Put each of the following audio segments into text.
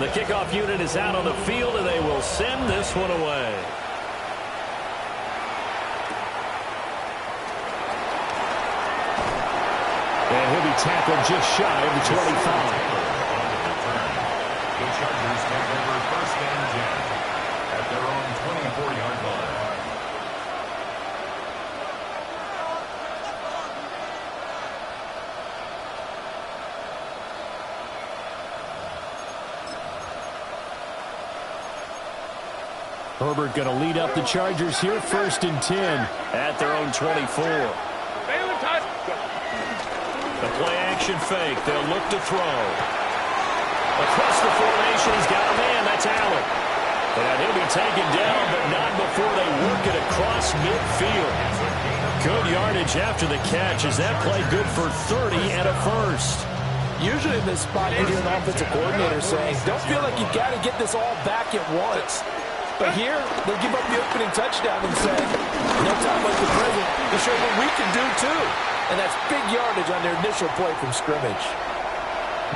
The kickoff unit is out on the field, and they will send this one away. And he'll be tackled just shy of the 25. The Chargers take over first and 10 at their own 24-yard line. Herbert going to lead up the Chargers here, first and 10 at their own 24. The play action fake. They'll look to throw. Across the formation, he's got a man. That's Allen. And he'll be taken down, but not before they work it across midfield. Good yardage after the catch. Is that play good for 30 and a first? Usually in this spot, you hear an offensive coordinator saying, don't feel like you've got to get this all back at once. But here, they give up the opening touchdown and say, no time like the present to show what we can do too. And that's big yardage on their initial play from scrimmage.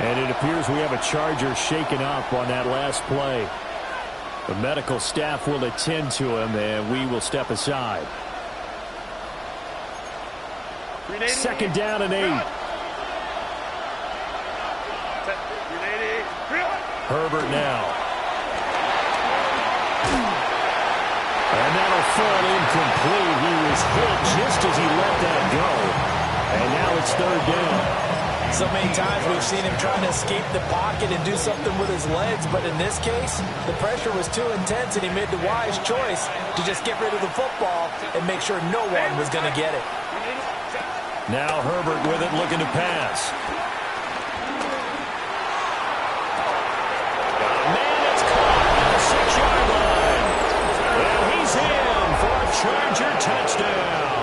And it appears we have a Charger shaken up on that last play. The medical staff will attend to him, and we will step aside. Second down and 8. Herbert now. And that'll fall incomplete. He was hit just as he let that go. And now it's third down. So many times we've seen him trying to escape the pocket and do something with his legs, but in this case, the pressure was too intense and he made the wise choice to just get rid of the football and make sure no one was going to get it. Now Herbert with it, looking to pass. Man, it's caught at the 6-yard line. And he's in for a Charger touchdown.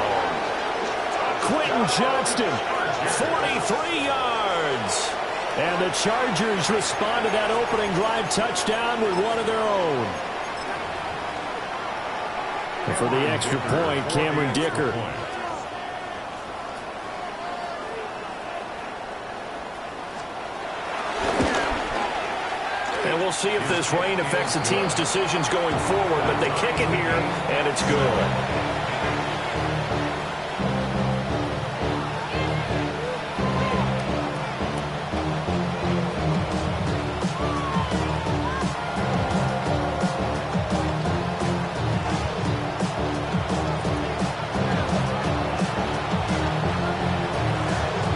Quentin Johnston, 43 yards. And the Chargers respond to that opening drive touchdown with one of their own. And for the extra point, Cameron Dicker. And we'll see if this rain affects the team's decisions going forward, but they kick it here, and it's good.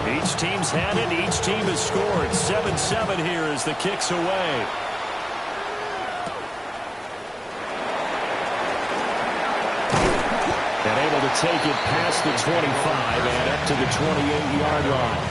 Each team's had it. Each team has scored. 7-7 here as the kick's away. And able to take it past the 25 and up to the 28-yard line.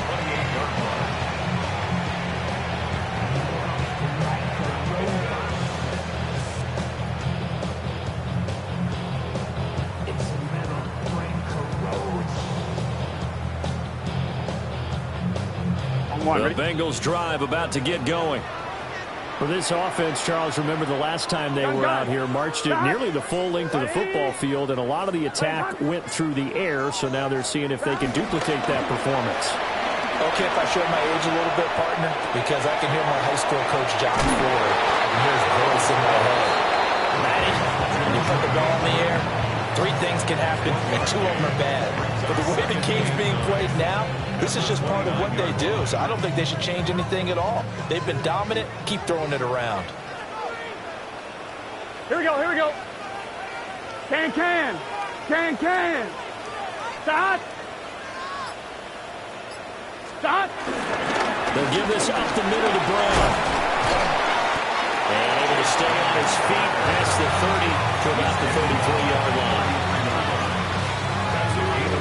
The Bengals drive about to get going. For this offense, Charles, remember the last time they were out here, marched it nearly the full length of the football field, and a lot of the attack went through the air, so now they're seeing if they can duplicate that performance. Okay, if I show my age a little bit, partner, because I can hear my high school coach, John Ford, and hear his voice in my head. Matty, when you put the ball in the air, 3 things can happen, and 2 of them are bad. But the way the game's being played now, this is just part of what they do, so I don't think they should change anything at all. They've been dominant. Keep throwing it around. Here we go, here we go. Can. Stop. They'll give this up the middle to Brown. And able to stay on his feet past the 30 to about the 33-yard line.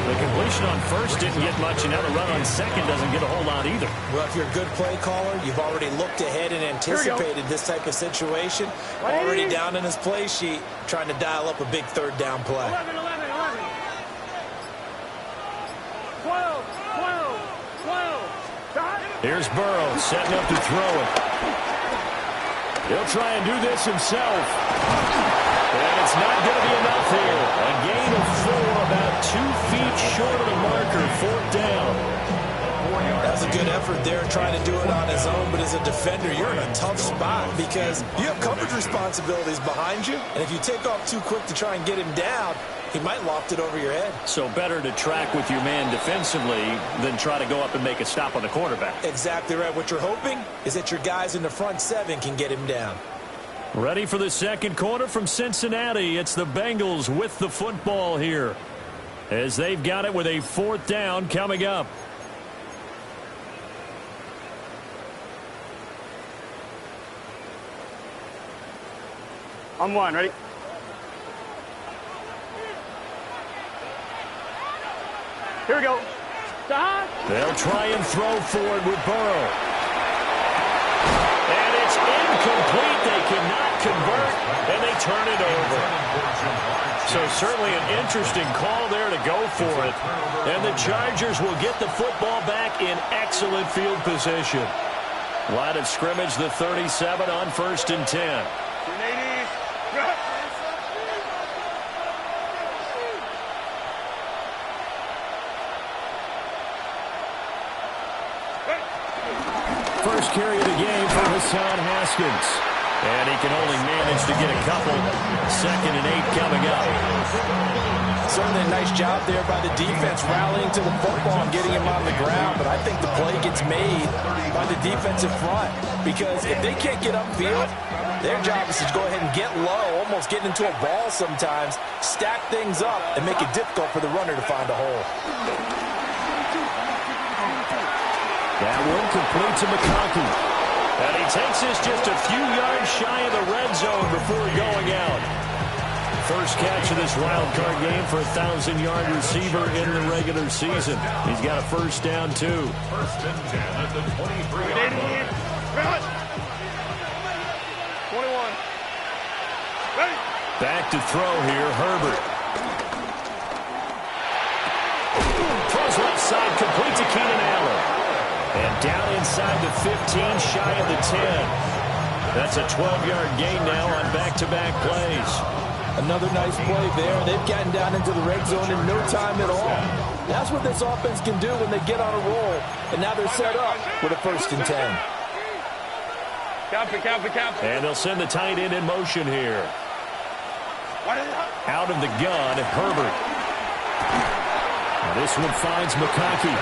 The completion on first didn't get much, and now the run on second doesn't get a whole lot either. Well, if you're a good play caller, you've already looked ahead and anticipated this type of situation. Already down in his play sheet, trying to dial up a big third down play. 11. 12. Here's Burrow setting up to throw it. He'll try and do this himself. And it's not going to be enough here. A gain of 4, about 2 feet short of the marker, 4th down. 24-yard. That's a good effort there trying to do it on his own, but as a defender, you're in a tough spot because you have coverage responsibilities behind you, and if you take off too quick to try and get him down, he might loft it over your head. So better to track with your man defensively than try to go up and make a stop on the quarterback. Exactly right. What you're hoping is that your guys in the front seven can get him down. Ready for the second quarter from Cincinnati. It's the Bengals with the football here, as they've got it with a 4th down coming up. On one, ready? Here we go. They'll try and throw forward with Burrow. And it's incomplete. They cannot convert, and they turn it over. So certainly an interesting call there to go for it. And the Chargers will get the football back in excellent field position. Line of scrimmage, the 37 on 1st and 10. First carry of the game for Hassan Haskins. And he can only manage to get a couple. 2nd and 8 coming up. Certainly a nice job there by the defense rallying to the football and getting him on the ground, but I think the play gets made by the defensive front because if they can't get upfield, their job is to go ahead and get low, almost get into a ball sometimes, stack things up, and make it difficult for the runner to find a hole. That one complete to McConkey. And he takes this just a few yards shy of the red zone before going out. First catch of this wild card game for a 1,000-yard receiver in the regular season. He's got a first down, too. 1st and 10 at the 23-yard line. 21. Ready? Back to throw here, Herbert. Throws left side, complete to Keenan Allen. And down inside the 15, shy of the 10. That's a 12-yard gain now on back-to-back plays. Another nice play there. They've gotten down into the red zone in no time at all. That's what this offense can do when they get on a roll. And now they're set up with a 1st and 10. Copy. And they'll send the tight end in motion here. Out of the gun, Herbert. Now this one finds McConkey.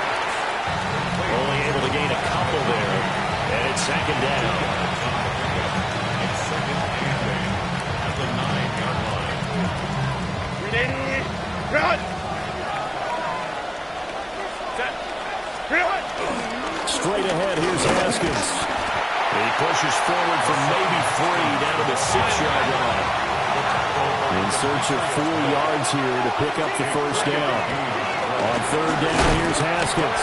Only able to gain a couple there. And it's 2nd down. It's 2nd and 8 at the 9-yard line. Run! Straight ahead, here's Haskins. He pushes forward for maybe 3 down to the 6-yard line. In search of 4 yards here to pick up the first down. On 3rd down, here's Haskins.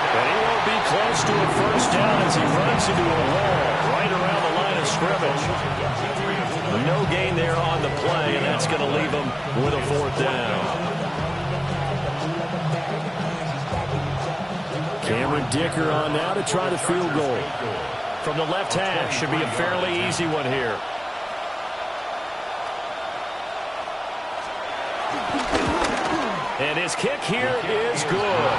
And he won't be close to a first down as he runs into a wall right around the line of scrimmage. No gain there on the play, and that's going to leave him with a 4th down. Cameron Dicker on now to try the field goal. From the left hash, should be a fairly easy one here. And his kick here is good.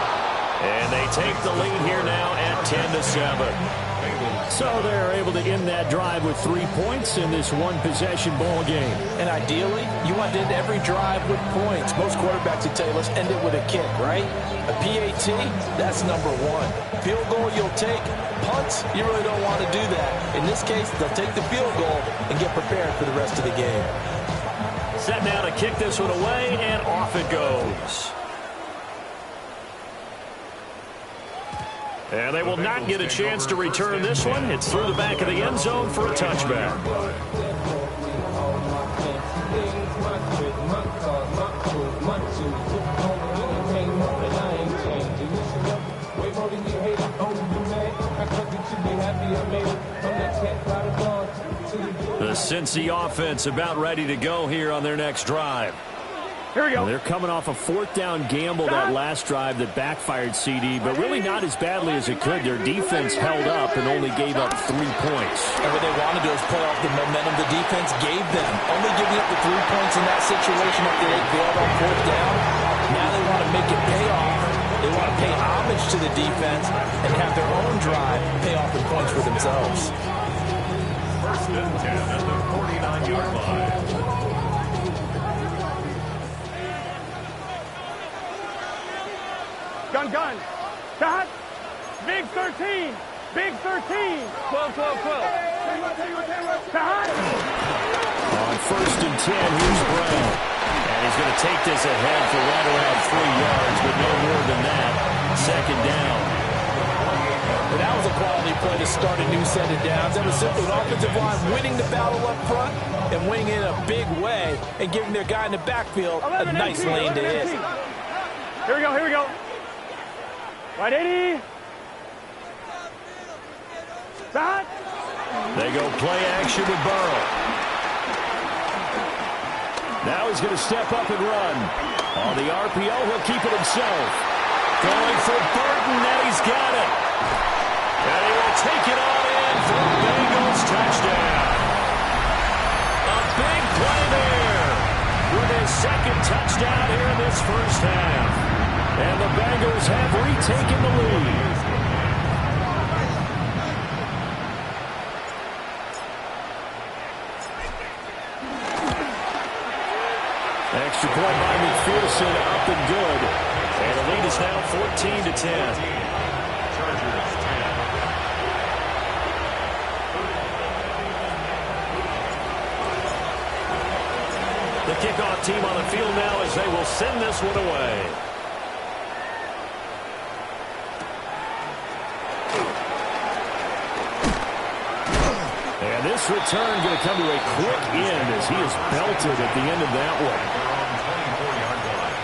And they take the lead here now at 10-7. So they're able to end that drive with 3 points in this one-possession ball game. And ideally, you want to end every drive with points. Most quarterbacks would tell you, let's end it with a kick, right? A PAT, that's number 1. Field goal, you'll take. Punts, you really don't want to do that. In this case, they'll take the field goal and get prepared for the rest of the game. Set now to kick this one away, and off it goes. And they will not get a chance to return this one. It's through the back of the end zone for a touchback. The Cincy offense about ready to go here on their next drive. Here we go. They're coming off a 4th down gamble that last drive that backfired CD, but really not as badly as it could. Their defense held up and only gave up 3 points. And what they want to do is play off the momentum the defense gave them. Only giving up the 3 points in that situation after they bailed on 4th down. Now they want to make it pay off. They want to pay homage to the defense and have their own drive pay off in points for themselves. First and 10 at the 49-yard line. Gun. Cut. Big 13. Big 13. 12. Cut. On first and 10, here's Brown. And he's going to take this ahead for right around 3 yards, but no more than that. Second down. But that was a quality play to start a new set of downs. That was simply an offensive line winning the battle up front and winning it in a big way and giving their guy in the backfield a nice lane to hit. Here we go. Right 80. Cut. They go play action with Burrow. Now he's going to step up and run. On the RPO, he'll keep it himself. Going for Burton, and he's got it. And he will take it all in for a Bengals touchdown. A big play there with his second touchdown here in this first half. And the Bengals have retaken the lead. Extra point by McPherson, up and good. And the lead is now 14-10. Chargers 10. The kickoff team on the field now as they will send this one away. And this return going to come to a quick end as he is belted at the end of that one. Their own 24-yard line.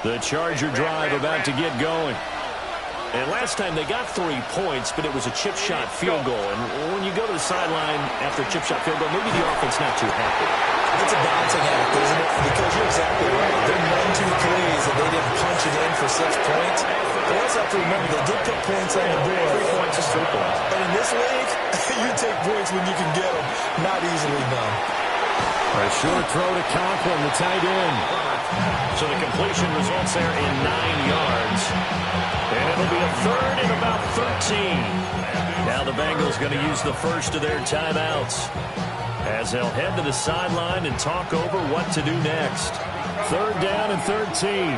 The Charger drive about to get going. And last time they got 3 points, but it was a chip shot field goal. And when you go to the sideline after a chip shot field goal, maybe the offense not too happy. It's a balancing act, isn't it? Because you're exactly right. They're 1-2 plays and they didn't punch it in for 6 points. But let's have to remember, they did put points on the board. 3 points is 3 points. And in this league, you take points when you can get them. Not easily done. A short throw to Conklin, the tight end. So the completion results there in 9 yards. And it'll be a third and about 13. Now the Bengals going to use the first of their timeouts as they'll head to the sideline and talk over what to do next. Third down and 13.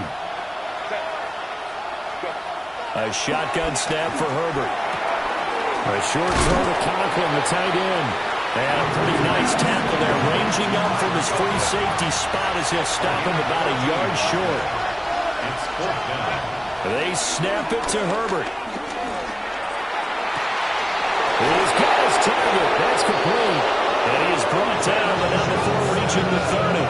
A shotgun snap for Herbert. A short throw to Conklin, the tight end. And a pretty nice tackle there, ranging up from his free safety spot as he'll stop him about a yard short. It's 4th down. They snap it to Herbert. He's got his target. That's complete. And he is brought down, but not before reaching the 30.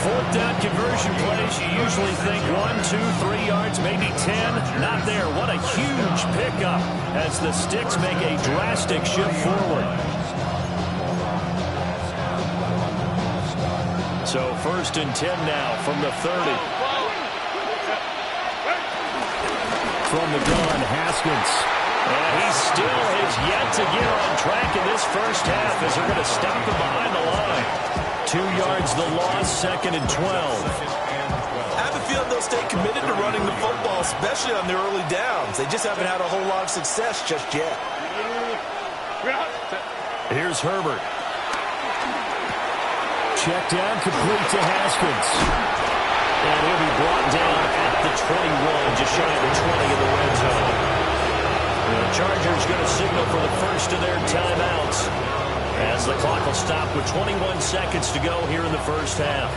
4th down conversion plays, you usually think 1, 2, 3 yards, maybe 10. Not there. What a huge pickup as the Sticks make a drastic shift forward. So 1st and 10 now from the 30. From the gun, Haskins. And he still has yet to get on track in this first half as they're going to stop him behind the line. 2 yards the loss, 2nd and 12. I have a feeling they'll stay committed to running the football, especially on their early downs. They just haven't had a whole lot of success just yet. Here's Herbert. Check down, complete to Haskins. And he'll be brought down at the 21, just shy of the 20 in the red zone. The Chargers going to signal for the first of their timeouts as the clock will stop with 21 seconds to go here in the first half.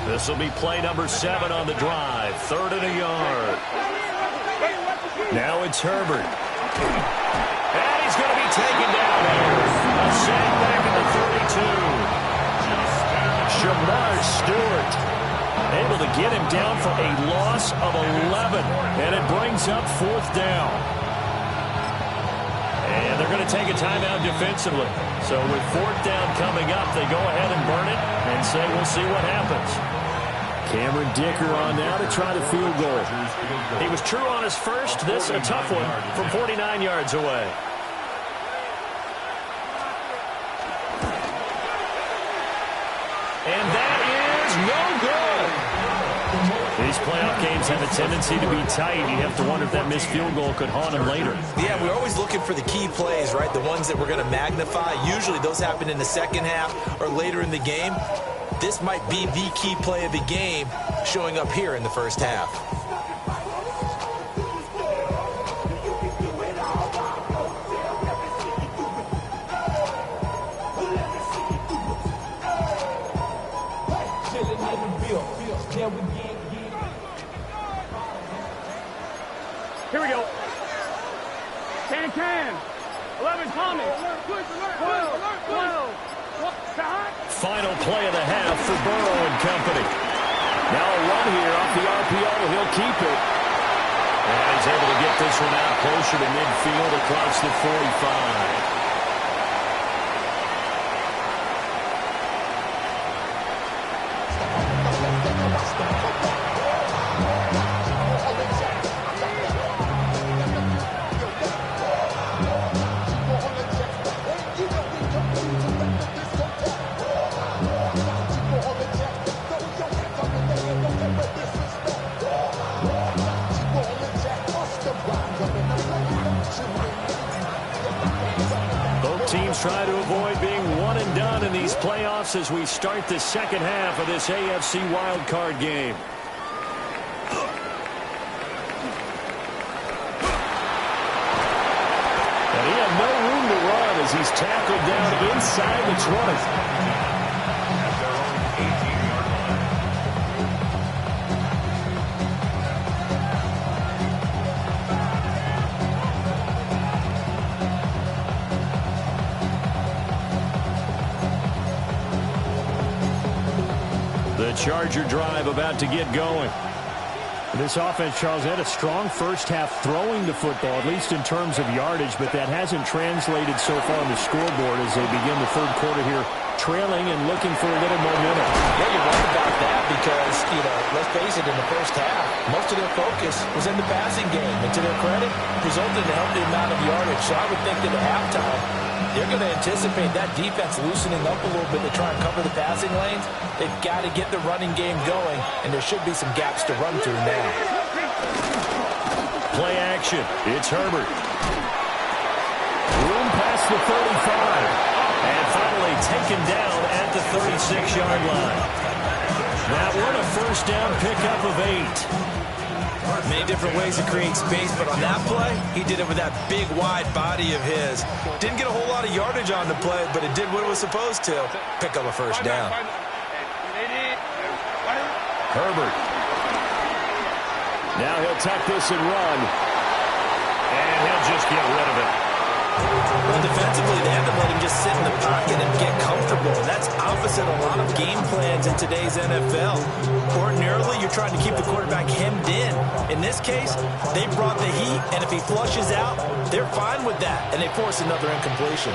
This will be play number 7 on the drive. 3rd and a yard. Now it's Herbert. And he's going to be taken down here. A sack back at the 32. Shamar Stewart able to get him down for a loss of 11. And it brings up 4th down. And they're going to take a timeout defensively. So with 4th down coming up, they go ahead and burn it and say we'll see what happens. Cameron Dicker on now to try the field goal. He was true on his first. This a tough one from 49 yards away. And that is no good. These playoff games have a tendency to be tight. You have to wonder if that missed field goal could haunt him later. Yeah, we're always looking for the key plays, right? The ones that we're going to magnify. Usually those happen in the second half or later in the game. This might be the key play of the game showing up here in the first half. Here we go. Can. 11, Tommy. 12. Final play of the half for Burrow and company. Now a run here off the RPO. He'll keep it. And he's able to get this one out closer to midfield across the 45. Teams try to avoid being one and done in these playoffs as we start the second half of this AFC wildcard game. And he had no room to run as he's tackled down inside the 20. Charger drive about to get going. This offense, Charles, had a strong first half throwing the football, at least in terms of yardage, but that hasn't translated so far on the scoreboard as they begin the third quarter here, trailing and looking for a little momentum. Yeah, you're right about that because, let's face it, in the first half, most of their focus was in the passing game. And to their credit, resulted in a healthy amount of yardage. So I would think that at halftime, they're going to anticipate that defense loosening up a little bit to try and cover the passing lanes. They've got to get the running game going, and there should be some gaps to run through now. Play action. It's Herbert. Room past the 35. And finally taken down at the 36-yard line. That one a first down pickup of 8. Many different ways to create space, but on that play, he did it with that big, wide body of his. Didn't get a whole lot of yardage on the play, but it did what it was supposed to. Pick up a first down. Herbert. Now he'll tuck this and run. And he'll just get rid of it. Well, defensively, they had to let him just sit in the pocket and get comfortable. That's opposite a lot of game plans in today's NFL. Ordinarily, you're trying to keep the quarterback hemmed in. In this case, they brought the heat, and if he flushes out, they're fine with that, and they force another incompletion.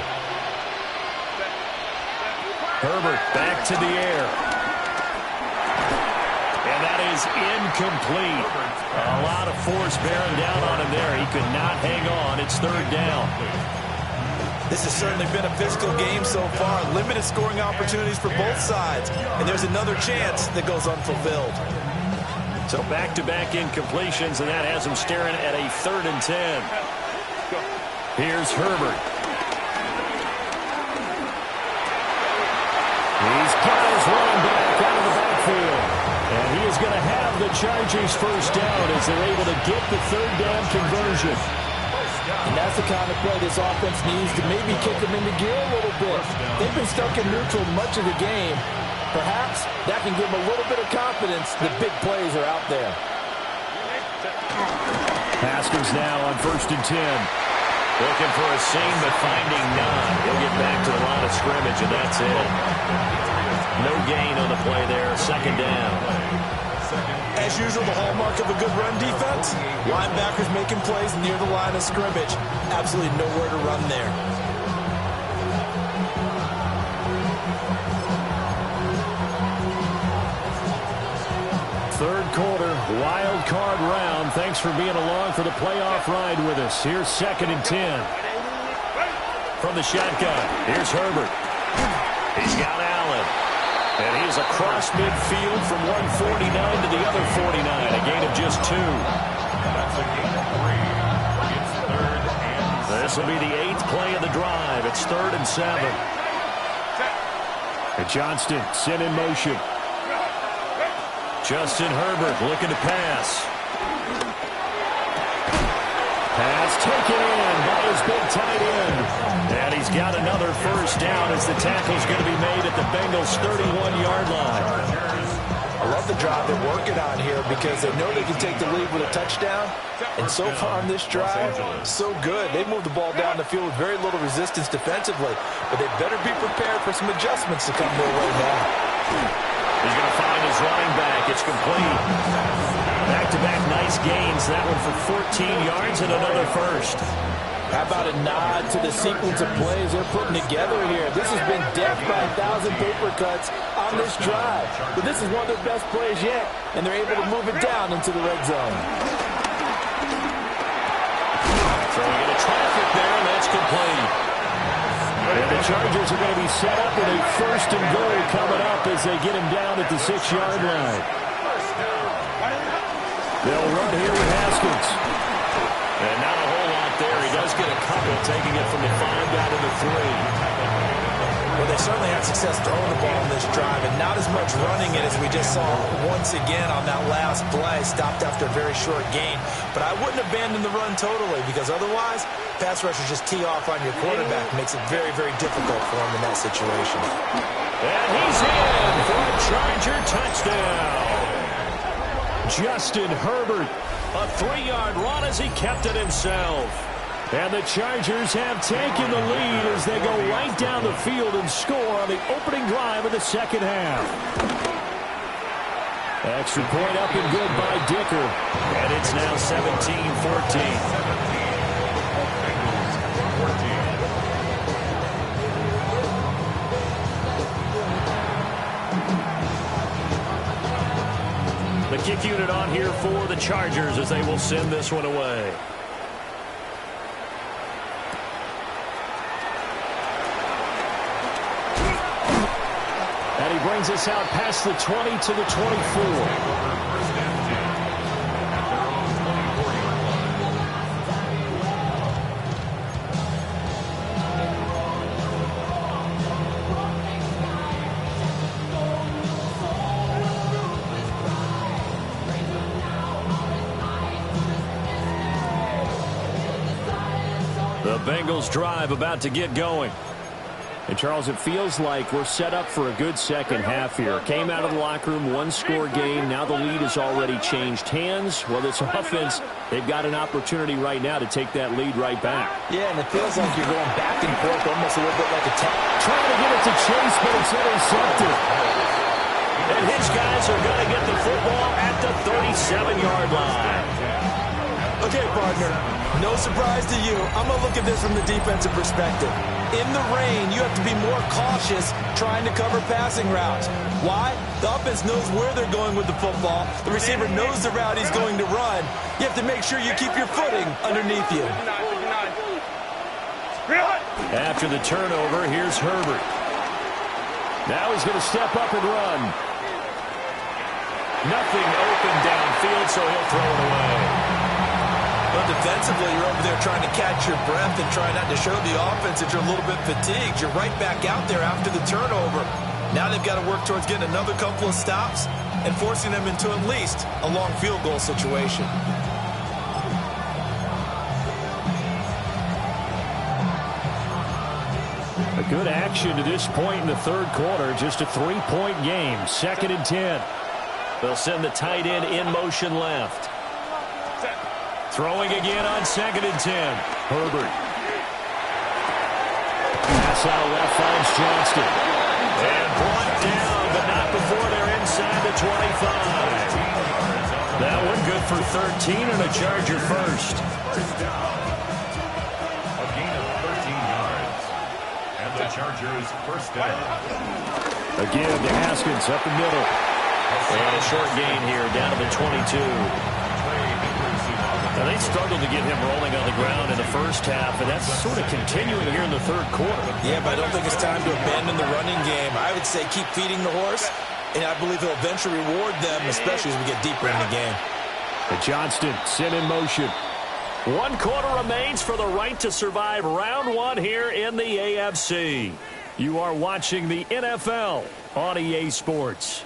Herbert back to the air. And that is incomplete. A lot of force bearing down on him there. He could not hang on. It's third down. This has certainly been a physical game so far. Limited scoring opportunities for both sides. And there's another chance that goes unfulfilled. So back-to-back incompletions, and that has him staring at a 3rd and 10. Here's Herbert. He's got his running back out of the backfield. And he is going to have the Chargers first down as they're able to get the 3rd down conversion. And that's the kind of play this offense needs to maybe kick them into gear a little bit. They've been stuck in neutral much of the game. Perhaps that can give them a little bit of confidence that big plays are out there. Haskins now on 1st and 10. Looking for a seam, but finding none. He'll get back to the line of scrimmage, and that's it. No gain on the play there. 2nd down. As usual, the hallmark of a good run defense, linebackers making plays near the line of scrimmage. Absolutely nowhere to run there. Third quarter, wild card round. Thanks for being along for the playoff ride with us. Here's 2nd and 10. From the shotgun, here's Herbert. He's got Allen. And he's across midfield from 149 to the other 49. A gain of just 2. That's a gain of 3. It's 3rd and 7. This will be the 8th play of the drive. It's 3rd and 7. And Johnston sent in motion. Justin Herbert looking to pass. Pass taken in by his big tight end. And he's got another first down as the tackle's going to be made at the Bengals' 31-yard line. I love the drive they're working on here because they know they can take the lead with a touchdown. And so far on this drive, so good. They moved the ball down the field with very little resistance defensively. But they better be prepared for some adjustments to come their way now. He's going to find his running back. It's complete. Back-to-back nice gains. That one for 14 yards and another first. How about a nod to the sequence of plays they're putting together here? This has been death by 1,000 paper cuts on this drive. But this is one of their best plays yet, and they're able to move it down into the red zone. Throwing into traffic there, and that's complete. And the Chargers are going to be set up with a 1st and goal coming up as they get him down at the 6-yard line. They'll run here with Haskins. And not a whole lot there. He does get a couple, taking it from the 5 down to the 3. Well, they certainly had success throwing the ball on this drive, and not as much running it as we just saw once again on that last play. Stopped after a very short gain. But I wouldn't abandon the run totally, because otherwise, pass rushers just tee off on your quarterback. Makes it very, very difficult for him in that situation. And he's in for a Charger touchdown. Justin Herbert, a 3-yard run as he kept it himself. And the Chargers have taken the lead as they go right down the field and score on the opening drive of the second half. Extra point up and good by Dicker. And it's now 17-14. The kick unit on here for the Chargers as they will send this one away. And he brings us out past the 20 to the 24. The Bengals drive about to get going. And, Charles, it feels like we're set up for a good second half here. Came out of the locker room, 1-score game. Now the lead has already changed hands. Well, this offense, they've got an opportunity right now to take that lead right back. Yeah, and it feels like you're going back and forth almost a little bit like a trying to get it to Chase, but it's intercepted. And his guys are going to get the football at the 37-yard line. Okay, partner, no surprise to you. I'm going to look at this from the defensive perspective. In the rain, you have to be more cautious trying to cover passing routes. Why? The offense knows where they're going with the football. The receiver knows the route he's going to run. You have to make sure you keep your footing underneath you. After the turnover, here's Herbert. Now he's going to step up and run. Nothing open downfield, so he'll throw it away. But defensively, you're over there trying to catch your breath and try not to show the offense that you're a little bit fatigued. You're right back out there after the turnover. Now they've got to work towards getting another couple of stops and forcing them into at least a long field goal situation. A good action to this point in the third quarter. Just a 3-point game. 2nd and 10. They'll send the tight end in motion left. Throwing again on 2nd and 10. Herbert. Pass out left finds Johnston. And brought down, but not before they're inside the 25. That one good for 13 and a Charger first. A gain of 13 yards. And the Chargers first down. Again to Haskins up the middle. And a short gain here, down to the 22. Now, they struggled to get him rolling on the ground in the first half, and that's sort of continuing here in the third quarter. Yeah, but I don't think it's time to abandon the running game. I would say keep feeding the horse, and I believe he'll eventually reward them, especially as we get deeper in the game. And Johnston sent in motion. 1 quarter remains for the right to survive round 1 here in the AFC. You are watching the NFL on EA Sports.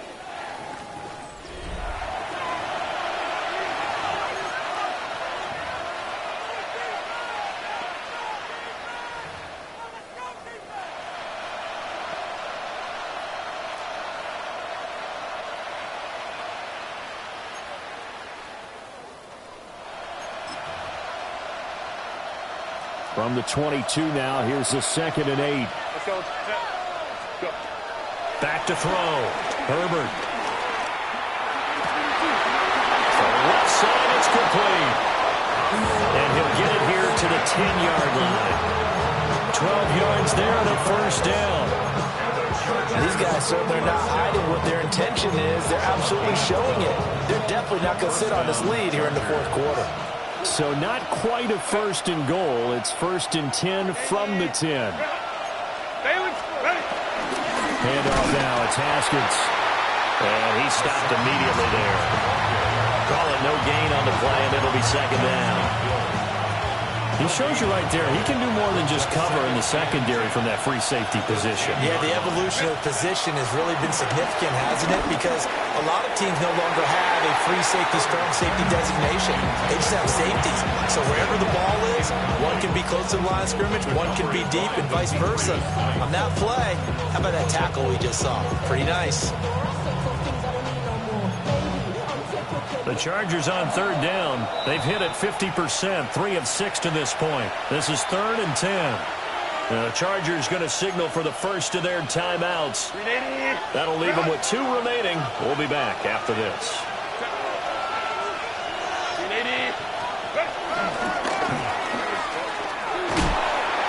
From the 22 now, here's the 2nd and 8. Let's go. Go. Back to throw. Herbert. From the left side, it's complete. And he'll get it here to the 10-yard line. 12 yards there and a first down. These guys certainly are not hiding what their intention is. They're absolutely showing it. They're definitely not going to sit on this lead here in the fourth quarter. So not quite a 1st and goal. It's 1st and 10 from the 10. Handoff now. It's Haskins. And he stopped immediately there. Call it no gain on the play, and it'll be 2nd down. He shows you right there, he can do more than just cover in the secondary from that free safety position. Yeah, the evolution of the position has really been significant, hasn't it? Because a lot of teams no longer have a free safety, strong safety designation. They just have safeties. So wherever the ball is, one can be close to the line of scrimmage, one can be deep, and vice versa. On that play, how about that tackle we just saw? Pretty nice. The Chargers on 3rd down. They've hit it 50%, 3 of 6 to this point. This is 3rd and 10. The Chargers going to signal for the first of their timeouts. That'll leave them with 2 remaining. We'll be back after this.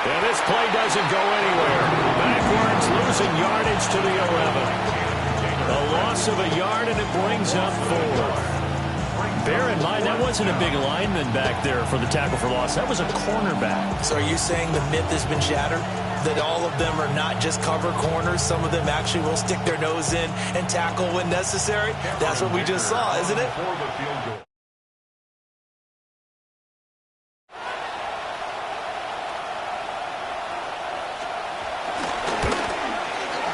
And this play doesn't go anywhere. Backwards, losing yardage to the 11. A loss of a yard, and it brings up 4. Bear in mind, that wasn't a big lineman back there for the tackle for loss. That was a cornerback. So are you saying the myth has been shattered? That all of them are not just cover corners? Some of them actually will stick their nose in and tackle when necessary? That's what we just saw, isn't it?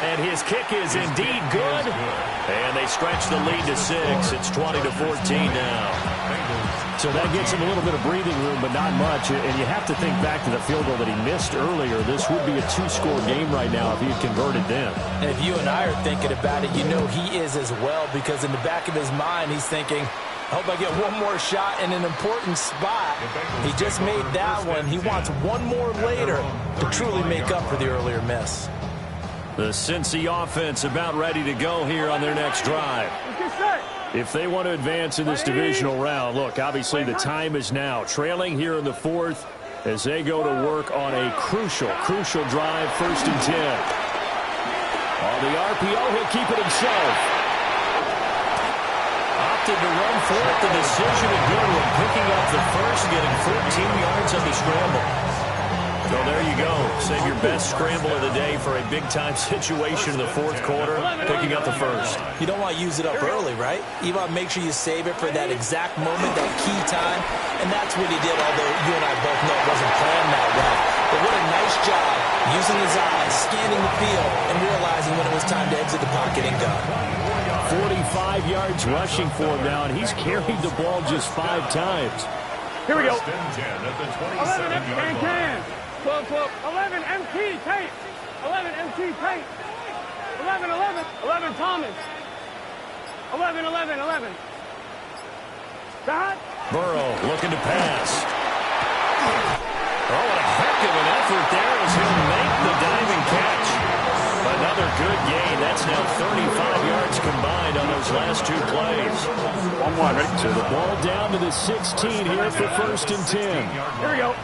And his kick is indeed good. And they stretch the lead to 6. It's 20-14 now. So that gets him a little bit of breathing room, but not much. And you have to think back to the field goal that he missed earlier. This would be a 2-score game right now if he had converted then. And if you and I are thinking about it, you know he is as well, because in the back of his mind, he's thinking, I hope I get one more shot in an important spot. He just made that one. He wants one more later to truly make up for the earlier miss. The Cincy offense about ready to go here on their next drive. If they want to advance in this divisional round, look, obviously the time is now. Trailing here in the 4th as they go to work on a crucial drive, 1st and 10. On the RPO, he'll keep it himself. Opted to run for it. The decision to go to him, picking up the first, getting 14 yards on the scramble. So there you go. Save your best scramble of the day for a big-time situation in the 4th quarter, picking up the first. You don't want to use it up early, right? You want to make sure you save it for that exact moment, that key time. And that's what he did, although you and I both know it wasn't planned that way. But what a nice job using his eyes, scanning the field, and realizing when it was time to exit the pocket and go. 45 yards rushing for him now, and he's carried the ball just 5 times. Here we go. 11 and 10. 11 MT tape. 11 MT tape. 11 Thomas. 11. Dot. Burrow looking to pass. Oh, what a heck of an effort there as he'll make the diving catch. Another good gain. That's now 35 yards combined on those last 2 plays. 1-1, ready? So the ball down to the 16 here for 1st and 10. Here we go.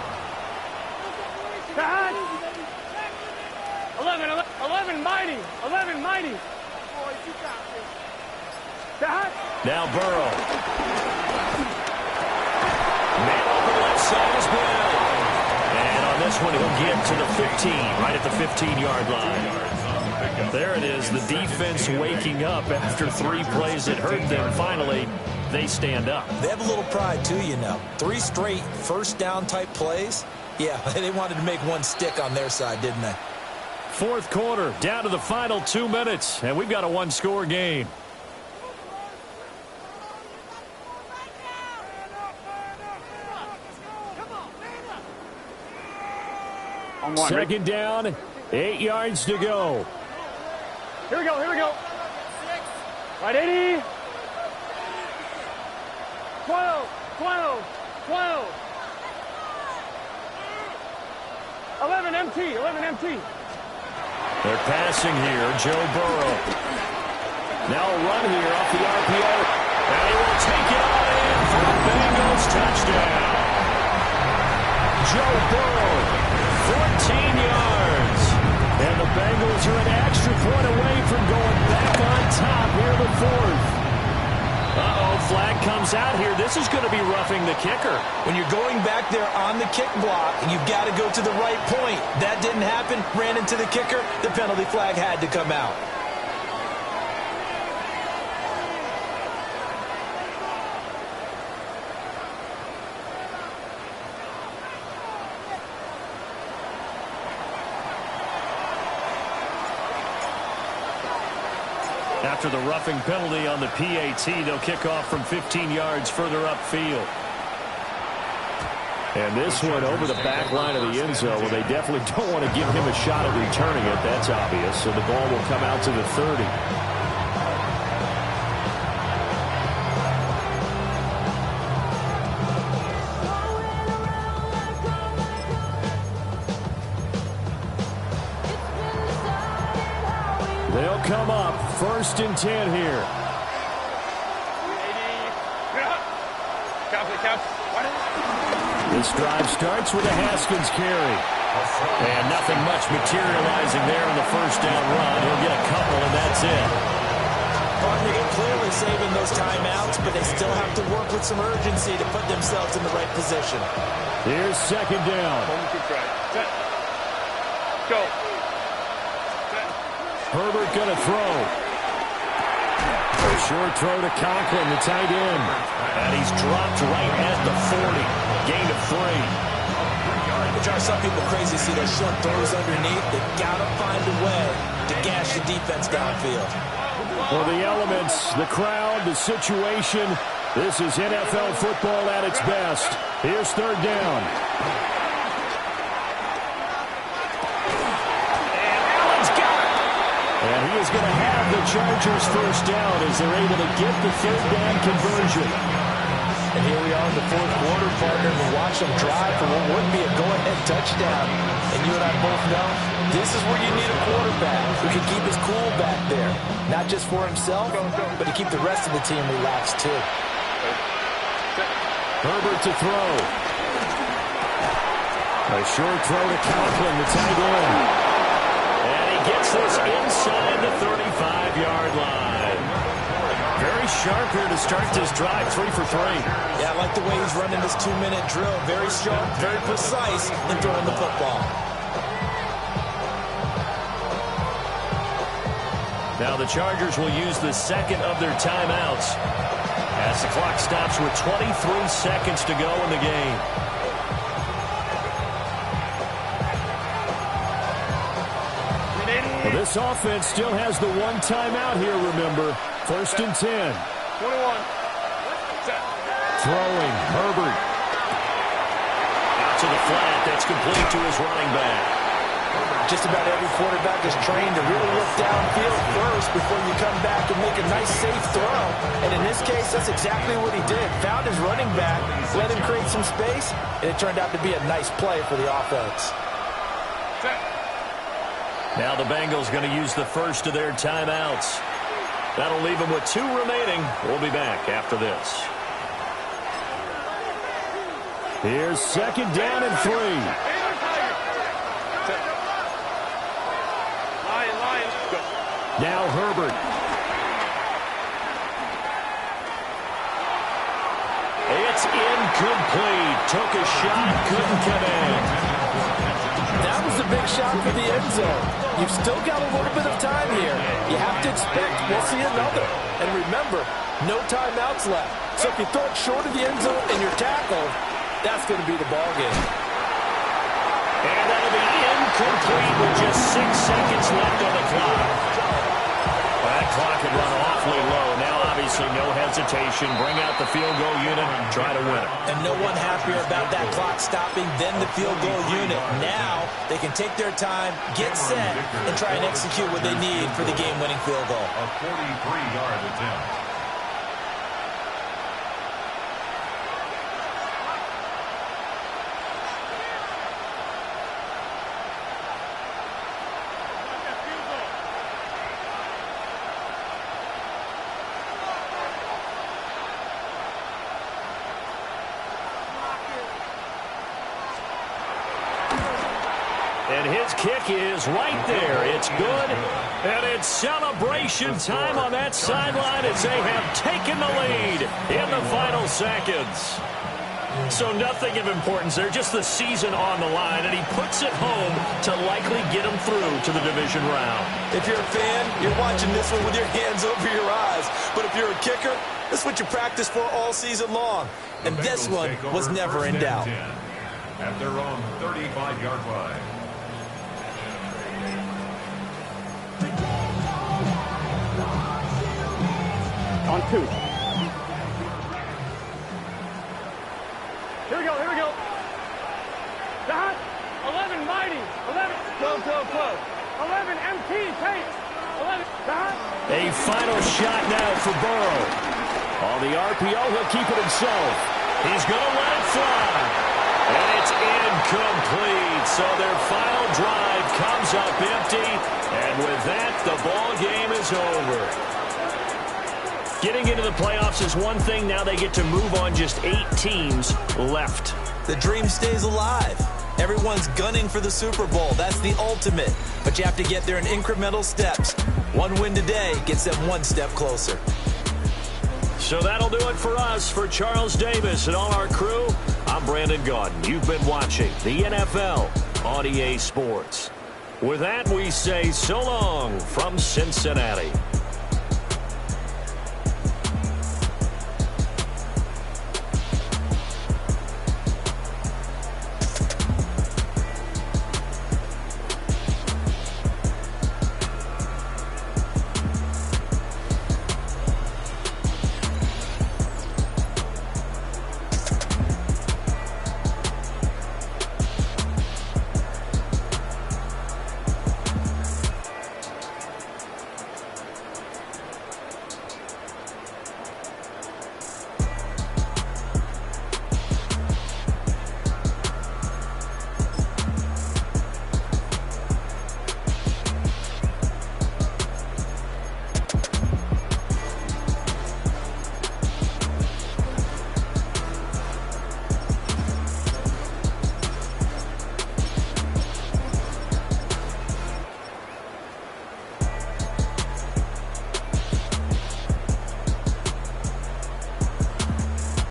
11 mighty. Now Burrow. Man on the left side is Bell. And on this one, he'll get to the 15, right at the 15-yard line. There it is, the defense waking up after 3 plays that hurt them. Finally, they stand up. They have a little pride, too, you know. 3 straight first-down type plays. Yeah, they wanted to make one stick on their side, didn't they? Fourth quarter, down to the final 2 minutes, and we've got a 1-score game. Second down, 8 yards to go. Here we go. Right, 80. 12. 11 MT. They're passing here, Joe Burrow. Now a run here off the RPO. And he will take it all in for a Bengals touchdown. Joe Burrow, 14 yards. And the Bengals are an extra point away from going back on top here in the fourth. Uh-oh, flag comes out here. This is going to be roughing the kicker. When you're going back there on the kick block, and you've got to go to the right point. That didn't happen. Ran into the kicker. The penalty flag had to come out. After the roughing penalty on the PAT, they'll kick off from 15 yards further upfield. And this one over the back line of the end zone. Well, they definitely don't want to give him a shot at returning it. That's obvious. So the ball will come out to the 30. They'll come up 1st and 10 here. This drive starts with a Haskins carry. And nothing much materializing there in the first down run. He'll get a couple, and that's it. They're clearly saving those timeouts, but they still have to work with some urgency to put themselves in the right position. Here's second down. Go. Herbert going to throw. A short throw to Conklin, the tight end. And he's dropped right at the 40. Gain of 3. Which are some people crazy to see those short throws underneath. They've got to find a way to gash the defense downfield. For the elements, the crowd, the situation, this is NFL football at its best. Here's third down. And he is going to have the Chargers first down as they're able to get the third down conversion. And here we are in the fourth quarter, partner. We watch them drive for what would be a go-ahead touchdown. And you and I both know this is where you need a quarterback who can keep his cool back there. Not just for himself, but to keep the rest of the team relaxed too. Herbert to throw. A short throw to Conklin, the tight end. And he gets this inside the 35-yard line. Very sharp here to start this drive, 3 for 3. Yeah, I like the way he's running this 2-minute drill. Very sharp, very precise in throwing the football. Now the Chargers will use the second of their timeouts as the clock stops with 23 seconds to go in the game. Well, this offense still has the one timeout here, remember. 1st and 10. 21. Throwing, Herbert. Out to the flat, that's complete to his running back. Just about every quarterback is trained to really look downfield first before you come back and make a nice, safe throw. And in this case, that's exactly what he did. Found his running back, let him create some space, and it turned out to be a nice play for the offense. Now the Bengals going to use the first of their timeouts. That'll leave them with 2 remaining. We'll be back after this. Here's second down and 3. Now Herbert. it's incomplete. Took a shot, couldn't connect. That was a big shot for the end zone. You've still got a little bit of time here. You have to expect we'll see another. And remember, no timeouts left. So if you throw it short of the end zone and you're tackled, that's going to be the ball game. And that'll be incomplete with just 6 seconds left on the clock. That clock had run awfully low. Now, obviously, no hesitation. Bring out the field goal unit and try to win it. And no one happier about that clock stopping than the field goal unit. Now, they can take their time, get set, and try and execute what they need for the game-winning field goal. A 43-yard attempt. And his kick is right there. It's good. And it's celebration time on that sideline as they have taken the lead in the final seconds. So nothing of importance there, just the season on the line, and he puts it home to likely get them through to the division round. If you're a fan, you're watching this one with your hands over your eyes. But if you're a kicker, this is what you practice for all season long. And this one was never in doubt. At their own 35-yard line. On 2. Here we go, here we go. Dot. 11, mighty. 11, 12, 12, 12. 11, MT, take. 11, dot. A final shot now for Burrow. On the RPO, he'll keep it himself. He's going to let it fly. And it's incomplete. So their final drive comes up empty. And with that, the ball game is over. Getting into the playoffs is one thing. Now they get to move on. Just 8 teams left. The dream stays alive. Everyone's gunning for the Super Bowl. That's the ultimate. But you have to get there in incremental steps. One win today gets them one step closer. So that'll do it for us. For Charles Davis and all our crew, I'm Brandon Gaudin. You've been watching the NFL on EA Sports. With that, we say so long from Cincinnati.